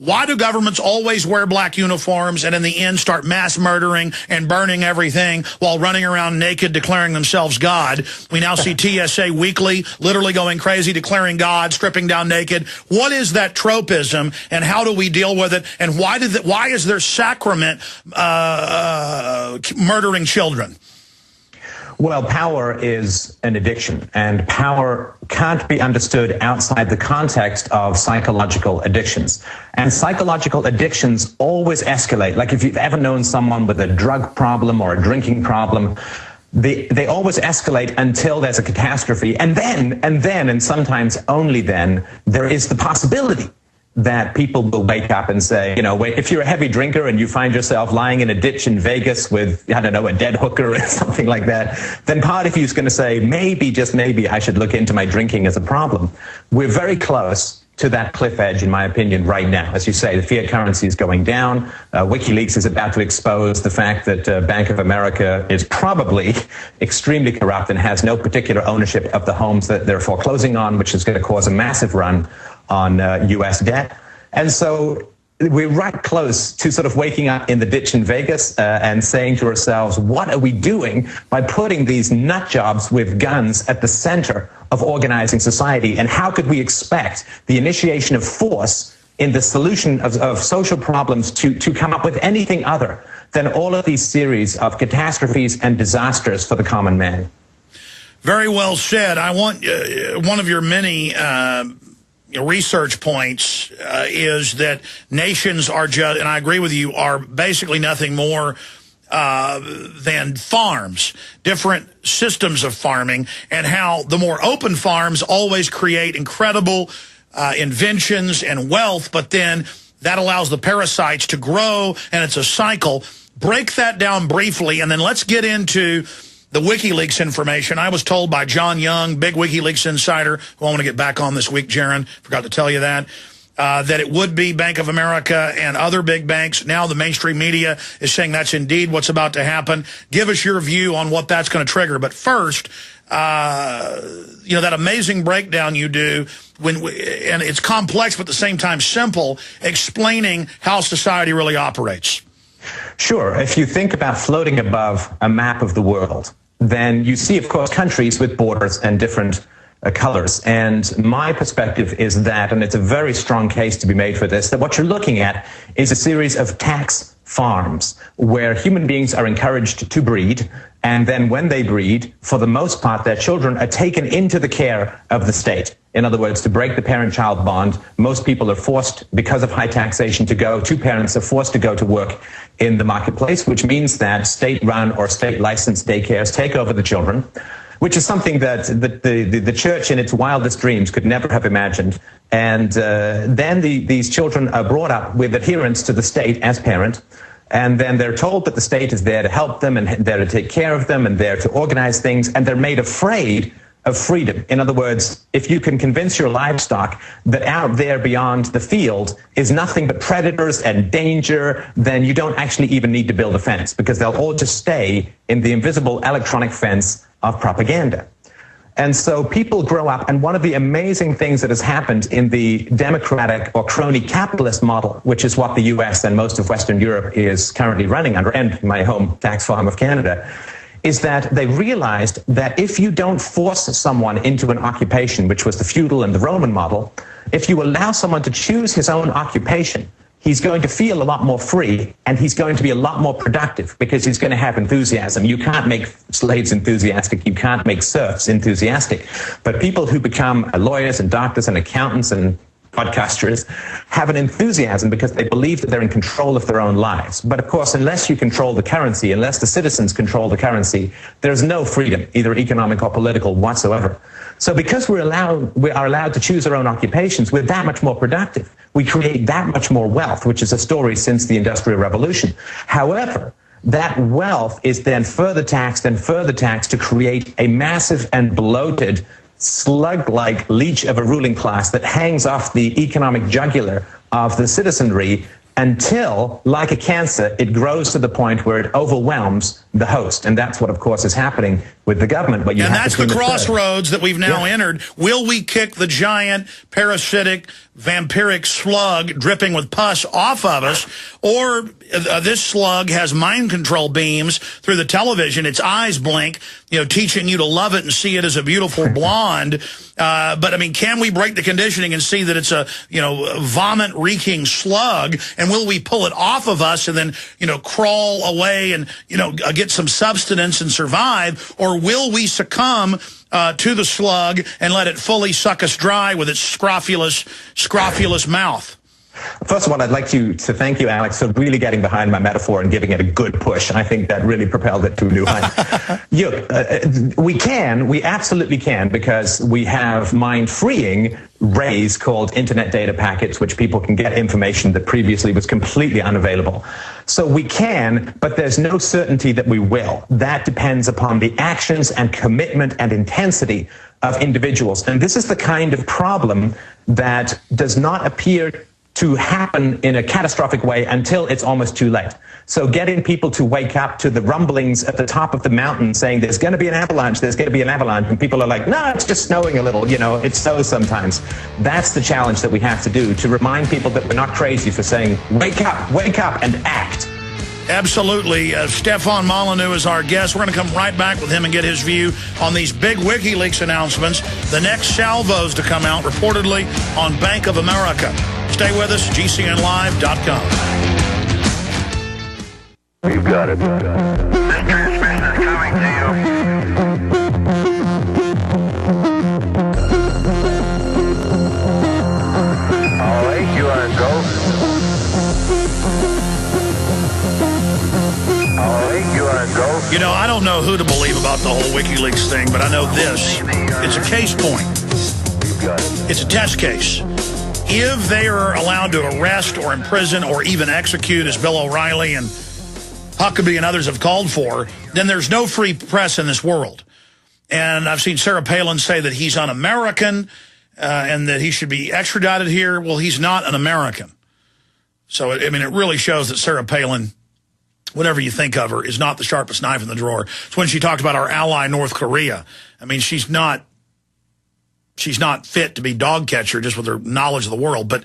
Why do governments always wear black uniforms and in the end start mass murdering and burning everything while running around naked declaring themselves God? We now see TSA weekly literally going crazy, declaring God, stripping down naked. What is that tropism and how do we deal with it? And why is there sacrament murdering children? Well, power is an addiction, and power can't be understood outside the context of psychological addictions. And psychological addictions always escalate. Like if you've ever known someone with a drug problem or a drinking problem, they always escalate until there's a catastrophe. And then, and sometimes only then, there is the possibility that people will wake up and say, you know, wait, if you're a heavy drinker and you find yourself lying in a ditch in Vegas with, I don't know, a dead hooker or something like that, then part of you is going to say, maybe, just maybe, I should look into my drinking as a problem. We're very close to that cliff edge, in my opinion, right now. As you say, the fiat currency is going down. WikiLeaks is about to expose the fact that Bank of America is probably extremely corrupt and has no particular ownership of the homes that they're foreclosing on, which is going to cause a massive run on U.S. debt. And so we're right close to sort of waking up in the ditch in Vegas and saying to ourselves, what are we doing by putting these nut jobs with guns at the center of organizing society? And how could we expect the initiation of force in the solution of social problems to come up with anything other than all of these series of catastrophes and disasters for the common man? Very well said. I want one of your many research points is that nations are just, and I agree with you, are basically nothing more than farms, different systems of farming, and how the more open farms always create incredible inventions and wealth, but then that allows the parasites to grow, and it's a cycle. Break that down briefly, and then let's get into the WikiLeaks information. I was told by John Young, big WikiLeaks insider, who I want to get back on this week, Jaron, forgot to tell you that it would be Bank of America and other big banks. Now the mainstream media is saying that's indeed what's about to happen. Give us your view on what that's going to trigger. But first, you know, that amazing breakdown you do, and it's complex but at the same time simple, explaining how society really operates. Sure. If you think about floating above a map of the world, then you see, of course, countries with borders and different colors. And my perspective is that, and it's a very strong case to be made for this, that what you're looking at is a series of tax farms where human beings are encouraged to breed. And then when they breed, for the most part, their children are taken into the care of the state. In other words, to break the parent-child bond, most people are forced, because of high taxation, two parents are forced to go to work in the marketplace, which means that state-run or state-licensed daycares take over the children, which is something that the church in its wildest dreams could never have imagined. And then these children are brought up with adherence to the state as parent. And then they're told that the state is there to help them and there to take care of them and there to organize things. And they're made afraid of freedom. In other words, if you can convince your livestock that out there beyond the field is nothing but predators and danger, then you don't actually even need to build a fence, because they'll all just stay in the invisible electronic fence of propaganda. And so people grow up, and one of the amazing things that has happened in the democratic or crony capitalist model, which is what the US and most of Western Europe is currently running under, and my home tax farm of Canada, is that they realized that if you don't force someone into an occupation, which was the feudal and the Roman model, if you allow someone to choose his own occupation, he's going to feel a lot more free, and he's going to be a lot more productive because he's going to have enthusiasm. You can't make slaves enthusiastic. You can't make serfs enthusiastic. But people who become lawyers and doctors and accountants and podcasters have an enthusiasm because they believe that they're in control of their own lives. But of course, unless you control the currency, unless the citizens control the currency, there's no freedom, either economic or political whatsoever. So because we are allowed to choose our own occupations, we're that much more productive. We create that much more wealth, which is a story since the Industrial Revolution. However, that wealth is then further taxed and further taxed to create a massive and bloated slug-like leech of a ruling class that hangs off the economic jugular of the citizenry until, like a cancer, it grows to the point where it overwhelms the host. And that's what, of course, is happening with the government. But and that's the crossroads that we've now entered. Will we kick the giant, parasitic, vampiric slug dripping with pus off of us? Or this slug has mind control beams through the television. Its eyes blink, teaching you to love it and see it as a beautiful blonde. But, I mean, can we break the conditioning and see that it's a, vomit-reeking slug? And will we pull it off of us and then, crawl away and, get some substance and survive? Or will we succumb to the slug and let it fully suck us dry with its scrofulous mouth? First of all, I'd like to thank you, Alex, for really getting behind my metaphor and giving it a good push. I think that really propelled it to a new height. We absolutely can, because we have mind-freeing rays called internet data packets, which people can get information that previously was completely unavailable. So we can, but there's no certainty that we will. That depends upon the actions and commitment and intensity of individuals. And this is the kind of problem that does not appear to happen in a catastrophic way until it's almost too late. So getting people to wake up to the rumblings at the top of the mountain saying there's going to be an avalanche, and people are like, no, it's just snowing a little, it snows sometimes. That's the challenge that we have to do, to remind people that we're not crazy for saying, wake up and act. Absolutely. Stefan Molyneux is our guest. We're going to come right back with him and get his view on these big WikiLeaks announcements. The next salvos to come out, reportedly, on Bank of America. Stay with us, GCNlive.com. You've got it. This transmission is coming to you. All right, you are go. All right, you are go. I don't know who to believe about the whole WikiLeaks thing, but I know this. It's a case point. You've got it. It's a test case. If they are allowed to arrest or imprison or even execute, as Bill O'Reilly and Huckabee and others have called for, then there's no free press in this world. And I've seen Sarah Palin say that he's un-American and that he should be extradited here. Well, he's not an American. So, it really shows that Sarah Palin, whatever you think of her, is not the sharpest knife in the drawer. It's when she talked about our ally, North Korea. She's not fit to be dog catcher just with her knowledge of the world. But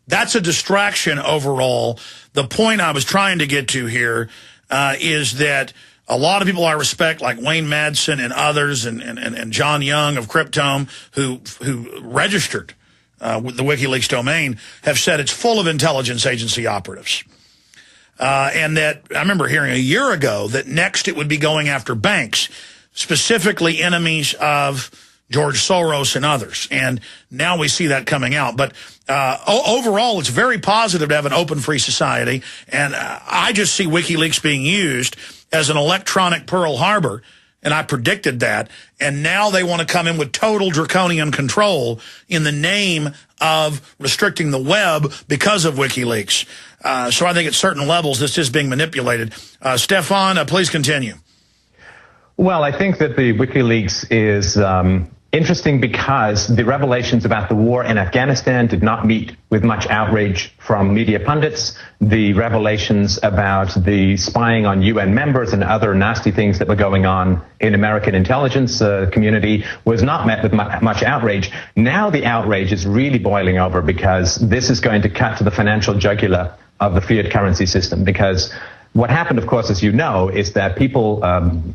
that's a distraction overall. The point I was trying to get to here is that a lot of people I respect, like Wayne Madsen and others, and John Young of Cryptome, who registered with the WikiLeaks domain, have said it's full of intelligence agency operatives. And that I remember hearing a year ago that next it would be going after banks, specifically enemies of George Soros and others. And now we see that coming out. But overall, it's very positive to have an open, free society. And I just see WikiLeaks being used as an electronic Pearl Harbor. And I predicted that. And now they want to come in with total draconian control in the name of restricting the web because of WikiLeaks. So I think at certain levels, this is being manipulated. Stefan, please continue. Well, I think that the WikiLeaks is interesting because the revelations about the war in Afghanistan did not meet with much outrage from media pundits. The revelations about the spying on UN members and other nasty things that were going on in American intelligence community was not met with much outrage. Now the outrage is really boiling over because this is going to cut to the financial jugular of the fiat currency system. Because what happened, of course, as you know, is that people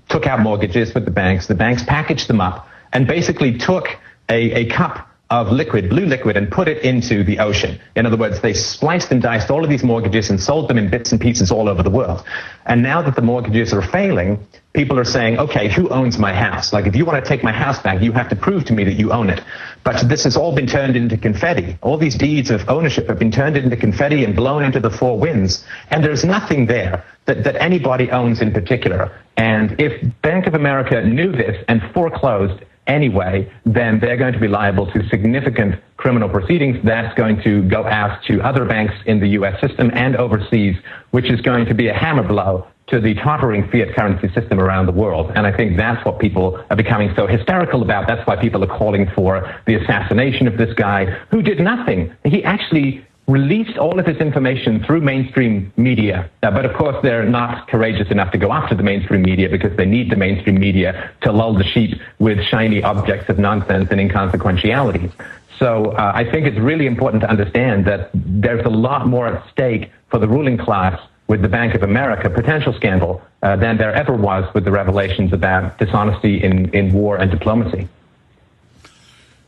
took out mortgages with the banks packaged them up, and basically took a cup of liquid, blue liquid, and put it into the ocean. In other words, they spliced and diced all of these mortgages and sold them in bits and pieces all over the world. And now that the mortgages are failing, people are saying, okay, who owns my house? Like, if you want to take my house back, you have to prove to me that you own it. But this has all been turned into confetti. All these deeds of ownership have been turned into confetti and blown into the four winds. And there's nothing there that anybody owns in particular. And if Bank of America knew this and foreclosed anyway, then they're going to be liable to significant criminal proceedings. That's going to go out to other banks in the U.S. system and overseas, which is going to be a hammer blow to the tottering fiat currency system around the world. And I think that's what people are becoming so hysterical about. That's why people are calling for the assassination of this guy who did nothing. He actually released all of this information through mainstream media. But of course, they're not courageous enough to go after the mainstream media because they need the mainstream media to lull the sheep with shiny objects of nonsense and inconsequentiality. So I think it's really important to understand that there's a lot more at stake for the ruling class with the Bank of America potential scandal than there ever was with the revelations about dishonesty in war and diplomacy.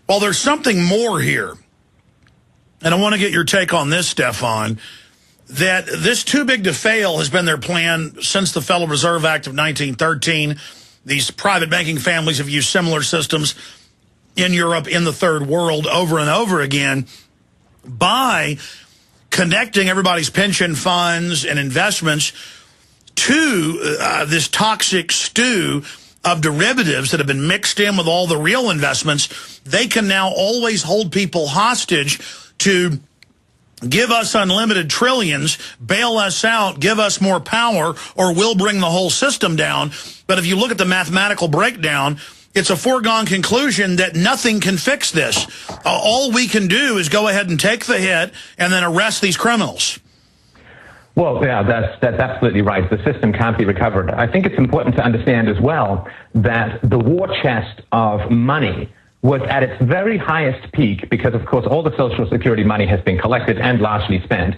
Well, there's something more here. And I want to get your take on this, Stefan, that this too big to fail has been their plan since the Federal Reserve Act of 1913. These private banking families have used similar systems in Europe, in the third world, over and over again by connecting everybody's pension funds and investments to this toxic stew of derivatives that have been mixed in with all the real investments. They can now always hold people hostage to give us unlimited trillions, bail us out, give us more power, or we'll bring the whole system down. But if you look at the mathematical breakdown, it's a foregone conclusion that nothing can fix this. All we can do is go ahead and take the hit and then arrest these criminals. Well, yeah, that's absolutely right. The system can't be recovered. I think it's important to understand as well that the war chest of money was at its very highest peak because, of course, all the Social Security money has been collected and largely spent.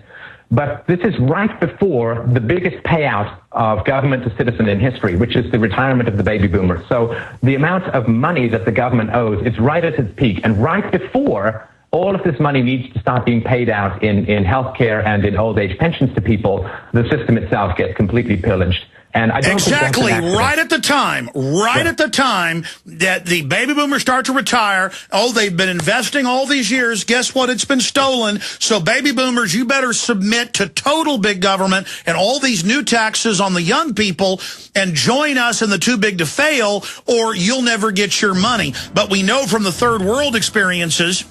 But this is right before the biggest payout of government to citizen in history, which is the retirement of the baby boomers. So the amount of money that the government owes is right at its peak. And right before all of this money needs to start being paid out in healthcare and in old age pensions to people, the system itself gets completely pillaged. And I don't exactly right at the time that the baby boomers start to retire. Oh, they've been investing all these years. Guess what? It's been stolen. So baby boomers, you better submit to total big government and all these new taxes on the young people and join us in the too big to fail, or you'll never get your money. But we know from the third world experiences,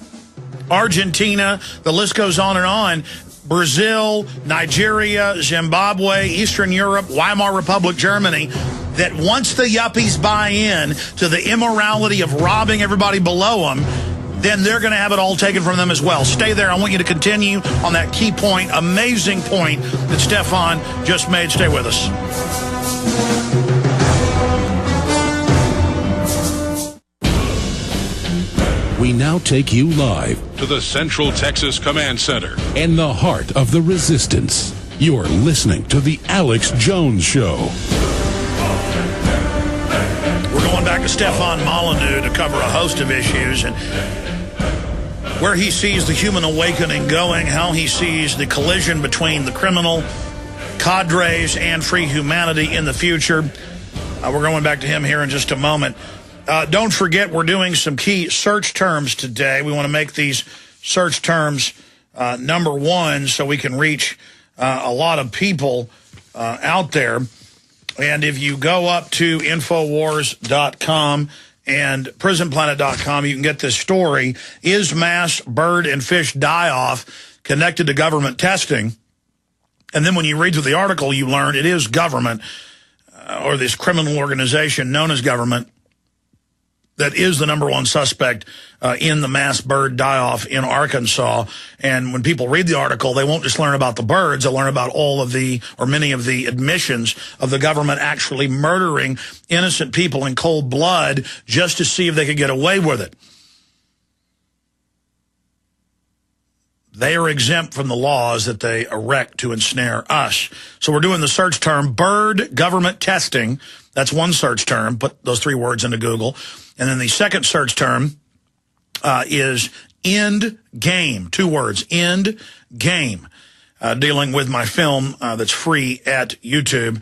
Argentina, the list goes on, Brazil, Nigeria, Zimbabwe, Eastern Europe, Weimar Republic, Germany, that once the yuppies buy in to the immorality of robbing everybody below them, then they're going to have it all taken from them as well. Stay there. I want you to continue on that key point, amazing point that Stefan just made. Stay with us. We now take you live to the Central Texas Command Center in the heart of the resistance. You're listening to The Alex Jones Show. We're going back to Stefan Molyneux to cover a host of issues and where he sees the human awakening going, how he sees the collision between the criminal cadres and free humanity in the future. We're going back to him here in just a moment. Don't forget, we're doing some key search terms today. We want to make these search terms number one so we can reach a lot of people out there. And if you go up to Infowars.com and PrisonPlanet.com, you can get this story. Is mass bird and fish die-off connected to government testing? And then when you read through the article, you learn it is government or this criminal organization known as government that is the number one suspect in the mass bird die-off in Arkansas. And when people read the article, they won't just learn about the birds, they'll learn about all of the, or many of the admissions of the government actually murdering innocent people in cold blood just to see if they could get away with it. They are exempt from the laws that they erect to ensnare us. So we're doing the search term, bird government testing. That's one search term. Put those three words into Google. And then the second search term is end game. Two words, end game, dealing with my film that's free at YouTube.